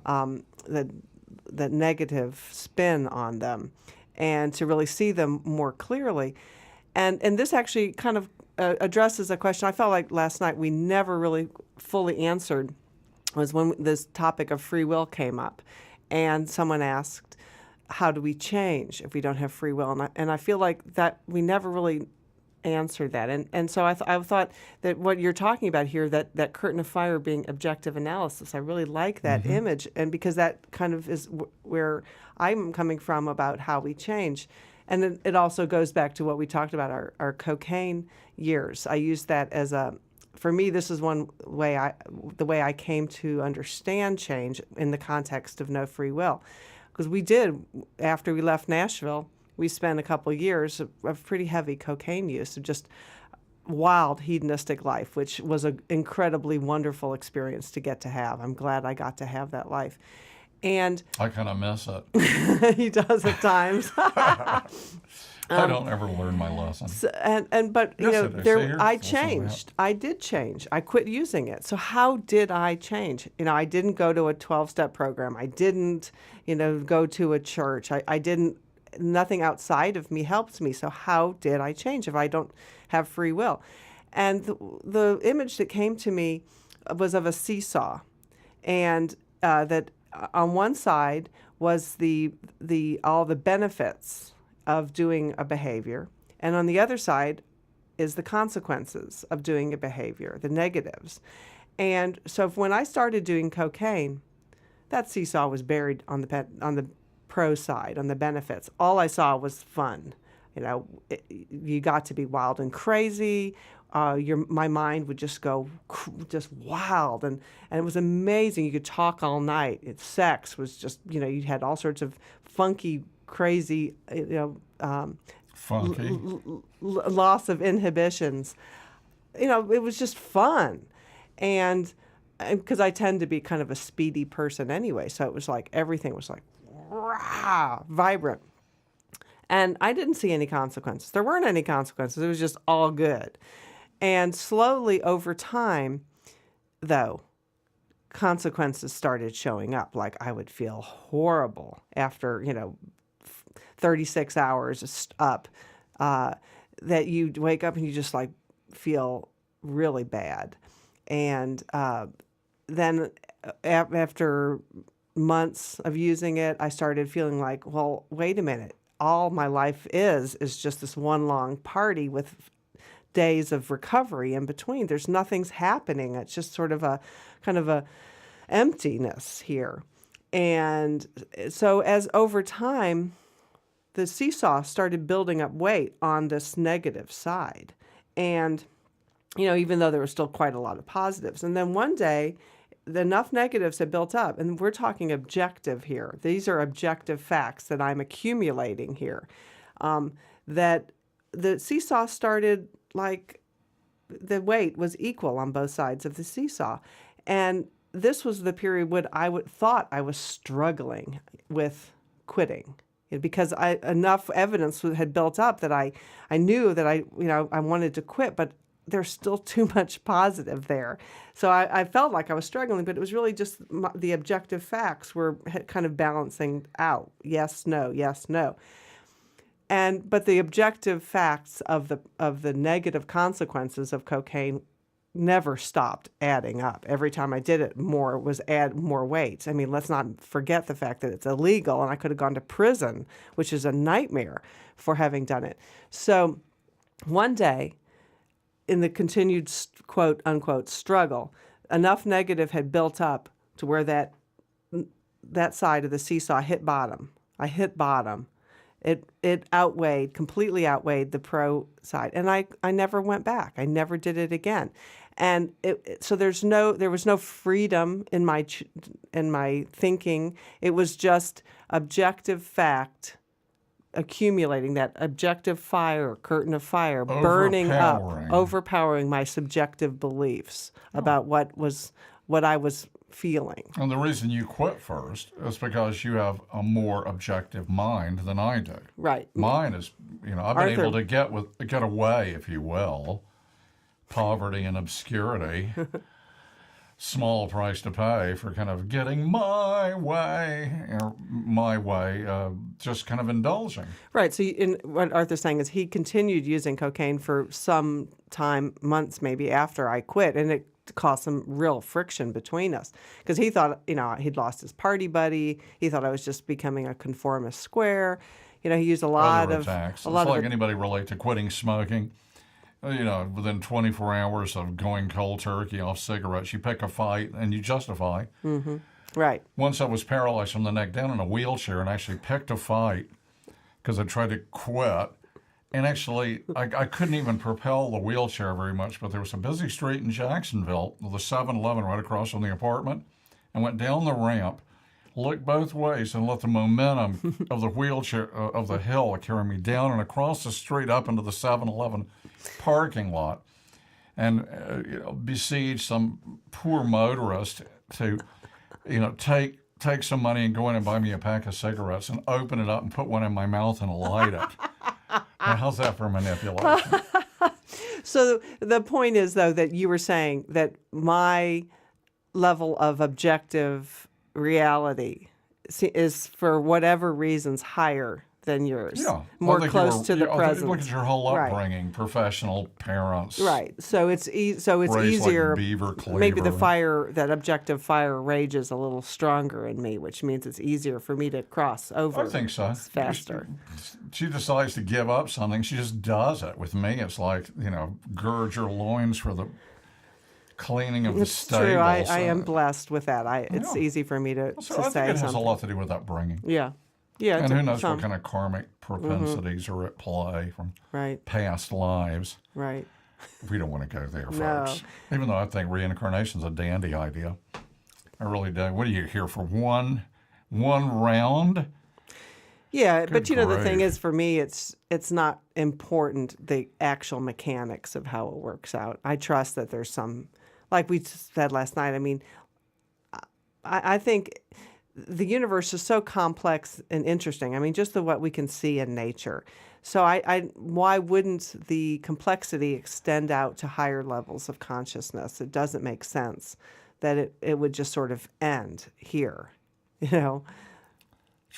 the negative spin on them, and to really see them more clearly. And this actually kind of addresses a question I felt like last night we never really fully answered, was when this topic of free will came up, and someone asked, how do we change if we don't have free will? And I feel like that we never really answered that. And so I thought that what you're talking about here, that curtain of fire being objective analysis, I really like that image, and because that kind of is where I'm coming from about how we change. And it also goes back to what we talked about, our cocaine years. I use that as for me, this is one way the way I came to understand change in the context of no free will. Because we did, after we left Nashville, we spent a couple of years of pretty heavy cocaine use, of just wild hedonistic life, which was an incredibly wonderful experience to get to have. I'm glad I got to have that life. And I kind of miss it. he does at times. I don't ever learn my lesson. But you Yes, know, I changed. I did change. I quit using it. So how did I change? You know, I didn't go to a 12-step program. I didn't, go to a church. I didn't. Nothing outside of me helps me. So how did I change if I don't have free will? And the image that came to me was of a seesaw, and that on one side was the all the benefits of doing a behavior, and on the other side is the consequences of doing a behavior, the negatives. And so when I started doing cocaine, that seesaw was buried on the pro side, on the benefits. All I saw was fun. You got to be wild and crazy. My mind would just go just wild, and it was amazing. You could talk all night. Sex was just, you had all sorts of funky, crazy, Funky. loss of inhibitions. It was just fun, and because I tend to be kind of a speedy person anyway, so it was like everything was like rah, vibrant. And I didn't see any consequences. There weren't any consequences. It was just all good. And slowly over time, though, consequences started showing up. Like I would feel horrible after, 36 hours up, that you wake up and you just like feel really bad. And then after months of using it, I started feeling like, well, wait a minute. All my life is just this one long party with days of recovery in between. There's nothing's happening. It's just sort of a kind of a emptiness here. And so as over time, the seesaw started building up weight on this negative side. And, even though there was still quite a lot of positives. And then one day, enough negatives had built up, and we're talking objective here. These are objective facts that I'm accumulating here, that the seesaw started like the weight was equal on both sides of the seesaw. And this was the period when thought I was struggling with quitting, because enough evidence had built up that I knew that I wanted to quit, but there's still too much positive there. So I felt like I was struggling, but it was really just the objective facts were kind of balancing out. Yes, no, yes, no. But the objective facts of the negative consequences of cocaine never stopped adding up. Every time I did it, add more weight. I mean, let's not forget the fact that it's illegal, and I could have gone to prison, which is a nightmare for having done it. So one day, in the continued quote unquote struggle, enough negative had built up to where that side of the seesaw hit bottom. I hit bottom. It completely outweighed the pro side, and I never went back. I never did it again. And so there was no freedom in my thinking. It was just objective fact accumulating, that objective fire, curtain of fire, burning up, overpowering my subjective beliefs about what I was feeling. And the reason you quit first is because you have a more objective mind than I do. Right. Mine is, I've been able to get away, if you will, poverty and obscurity. small price to pay for kind of getting my way, just kind of indulging. Right. So what Arthur's saying is he continued using cocaine for some time, months maybe after I quit, and it caused some real friction between us because he thought, he'd lost his party buddy. He thought I was just becoming a conformist square. He used a lot Other of attacks. a It's lot like of anybody relate to quitting smoking. Within 24 hours of going cold turkey off cigarettes, you pick a fight and you justify. right. Once I was paralyzed from the neck down in a wheelchair and actually picked a fight because I tried to quit. And actually, I couldn't even propel the wheelchair very much, but there was a busy street in Jacksonville with a 7-Eleven right across from the apartment. I went down the ramp, looked both ways, and let the momentum of the wheelchair, of the hill, carry me down and across the street up into the 7-Eleven parking lot, and besiege some poor motorist to, take some money and go in and buy me a pack of cigarettes and open it up and put one in my mouth and light it. Now, how's that for manipulation? So the point is, though, that you were saying that my level of objective reality is, for whatever reasons, higher than yours. Yeah. More I think close to the present. Look at your whole Right. upbringing, professional parents. Right. So it's Raised easier. like Beaver Cleaver. Maybe that objective fire rages a little stronger in me, which means it's easier for me to cross over. I think so. Faster. She decides to give up something. She just does it. With me, it's like, gird your loins for the cleaning of the It's stables. true. I am blessed with that. It's Yeah. easy for me to So say I think it has something. a lot to do with upbringing. Yeah. Yeah. And who knows some. what kind of karmic propensities are at play from Right. past lives. Right. We don't want to go there, No. folks. Even though I think reincarnation's a dandy idea. I really do. What are you here for? One round? Yeah, Good but the thing grief. is, for me, it's not important the actual mechanics of how it works out. I trust that there's some, like we said last night. I mean, I think the universe is so complex and interesting. I mean, just what we can see in nature. So why wouldn't the complexity extend out to higher levels of consciousness? It doesn't make sense that it would just sort of end here, That's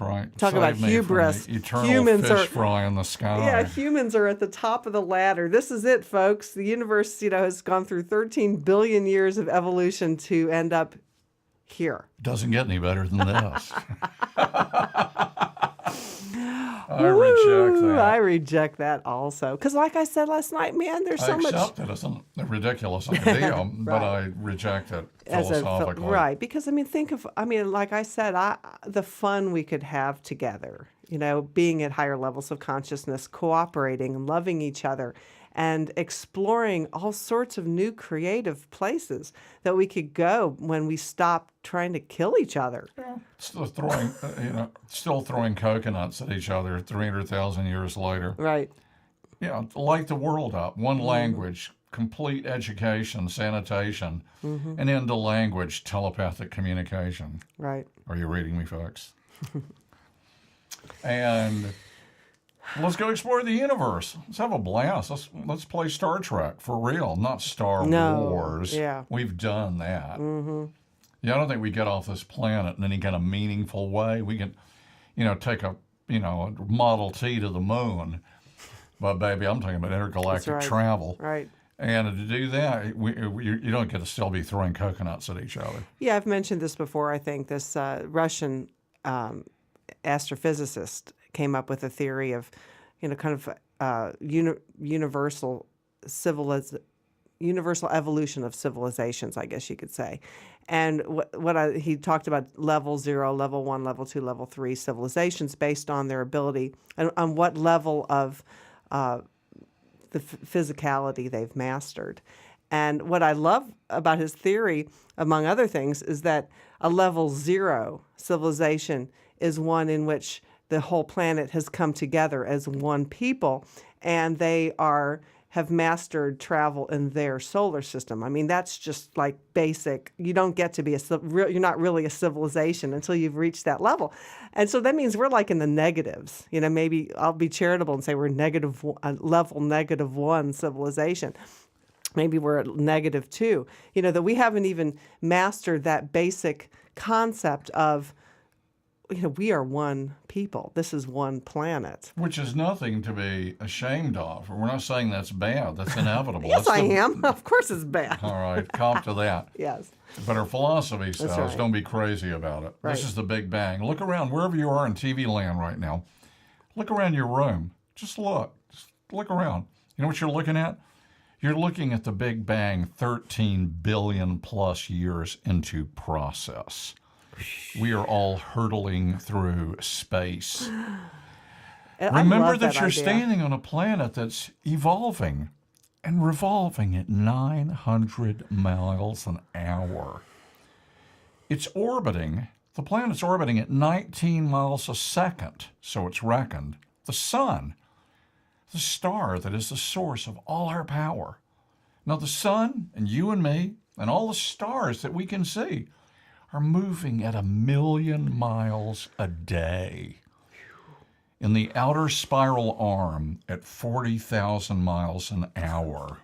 right. Talk about Save me from hubris. the eternal Humans fish are- fry in the sky. Yeah, humans are at the top of the ladder. This is it, folks. The universe, has gone through 13 billion years of evolution to end up here. Doesn't get any better than this. I Woo! reject that. I reject that also. Because like I said last night, man, there's so I much. accept it as a ridiculous idea, but I reject it philosophically. Right. Because, like I said, the fun we could have together, being at higher levels of consciousness, cooperating and loving each other, and exploring all sorts of new creative places that we could go when we stop trying to kill each other. Still throwing coconuts at each other 300,000 years later. Right. Light the world up. One language, complete education, sanitation, and into language, telepathic communication. Right. Are you reading me, folks? And let's go explore the universe. Let's have a blast. Let's play Star Trek for real, not Star Wars. Yeah. We've done that. Yeah, I don't think we get off this planet in any kind of meaningful way. We can, take a Model T to the moon. But baby, I'm talking about intergalactic right. travel. Right. And to do that, you don't get to still be throwing coconuts at each other. Yeah, I've mentioned this before. I think this Russian astrophysicist came up with a theory of, universal evolution of civilizations, I guess you could say. And he talked about level 0, level 1, level 2, level 3 civilizations based on their ability and on what level of the physicality they've mastered. And what I love about his theory, among other things, is that a level 0 civilization is one in which the whole planet has come together as one people, and they have mastered travel in their solar system. I mean, that's just like basic. You don't get to be you're not really a civilization until you've reached that level. And so that means we're like in the negatives. Maybe I'll be charitable and say we're level -1 civilization. maybe we're at -2. You know, that we haven't even mastered that basic concept of, you know, we are one people. This is one planet. Which is nothing to be ashamed of. We're not saying that's bad. That's inevitable. Yes, That's I am. Of course it's bad. All right, cop to that. Yes. But our philosophy says right. don't be crazy about it. Right. This is the Big Bang. Look around wherever you are in TV land right now. Look around your room. Just look. Just look around. You know what you're looking at? You're looking at the Big Bang 13 billion plus years into process. We are all hurtling through space. Remember that you're standing on a planet that's evolving and revolving at 900 miles an hour. It's orbiting, the planet's orbiting at 19 miles a second, so it's reckoned. The sun, the star that is the source of all our power. Now the sun and you and me and all the stars that we can see are moving at 1 million miles a day. In the outer spiral arm at 40,000 miles an hour,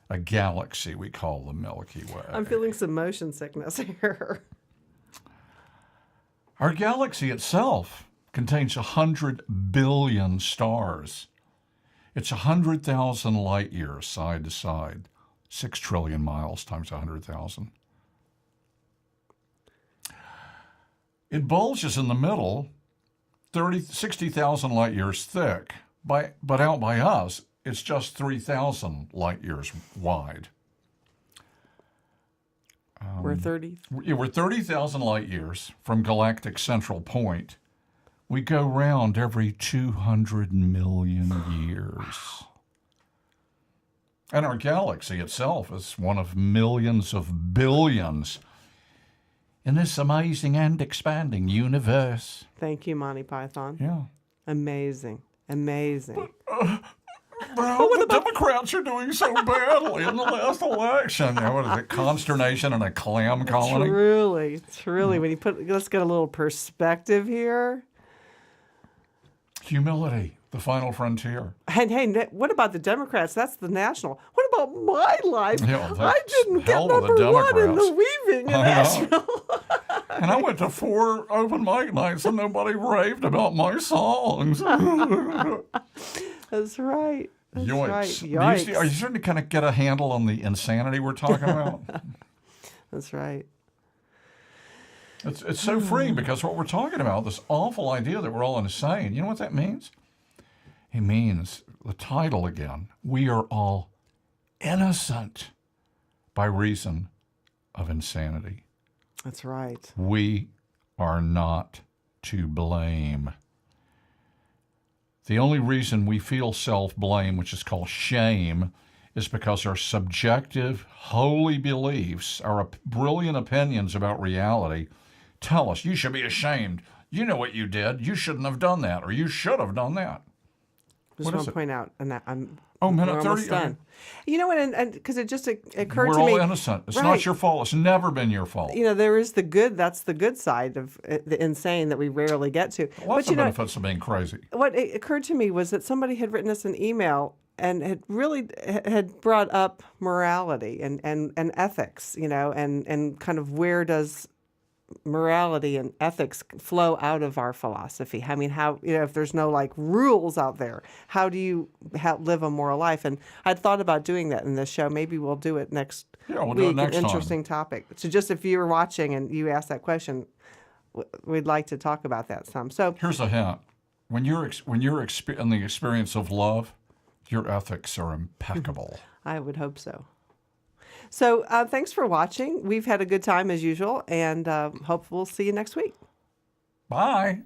a galaxy we call the Milky Way. I'm feeling some motion sickness here. Our galaxy itself contains 100 billion stars. It's 100,000 light years side to side, 6 trillion miles times 100,000. It bulges in the middle, 60,000 light years thick, but out by us, it's just 3,000 light years wide. We're 30. We're 30,000 light years from galactic central point. We go round every 200 million years. And our galaxy itself is one of millions of billions in this amazing and expanding universe. Thank you, Monty Python. Yeah. Amazing. Amazing. Bro, the Democrats are doing so badly in the last election. You know, what is it, consternation in a clam colony? Truly. When you let's get a little perspective here. Humility, the final frontier. And hey, what about the Democrats? That's the national. What about my life? Yeah, I didn't get hell with number the one in the Democrats. weaving in I know. Nashville. And I went to 4 open mic nights and nobody raved about my songs. That's right. That's Yikes. right. Yikes. Are you starting to kind of get a handle on the insanity we're talking about? That's right. It's so freeing because what we're talking about, this awful idea that we're all insane, you know what that means? It means, the title again, we are all innocent by reason of insanity. That's right. We are not to blame. The only reason we feel self-blame, which is called shame, is because our subjective, holy beliefs, our brilliant opinions about reality, tell us, you should be ashamed. You know what you did. You shouldn't have done that, or you should have done that. Just What want is to it? point out, and I'm minute we're 30. almost done. You know what? And because it just occurred We're to me, all innocent. It's right. not your fault. It's never been your fault. You know, there is the good. That's the good side of the insane that we rarely get to. Lots but of you know, benefits of being crazy. what it occurred to me was that somebody had written us an email and had brought up morality and ethics. You know, and kind of where does morality and ethics flow out of our philosophy? I mean, how, you know, if there's no like rules out there, how do you live a moral life? And I'd thought about doing that in this show. Maybe we'll do it next Yeah, we'll week. do it next An time. interesting topic. So just if you're watching and you ask that question, we'd like to talk about that some. So Here's a hint. When you're in the experience of love, your ethics are impeccable. I would hope so. So thanks for watching. We've had a good time as usual, and hope we'll see you next week. Bye.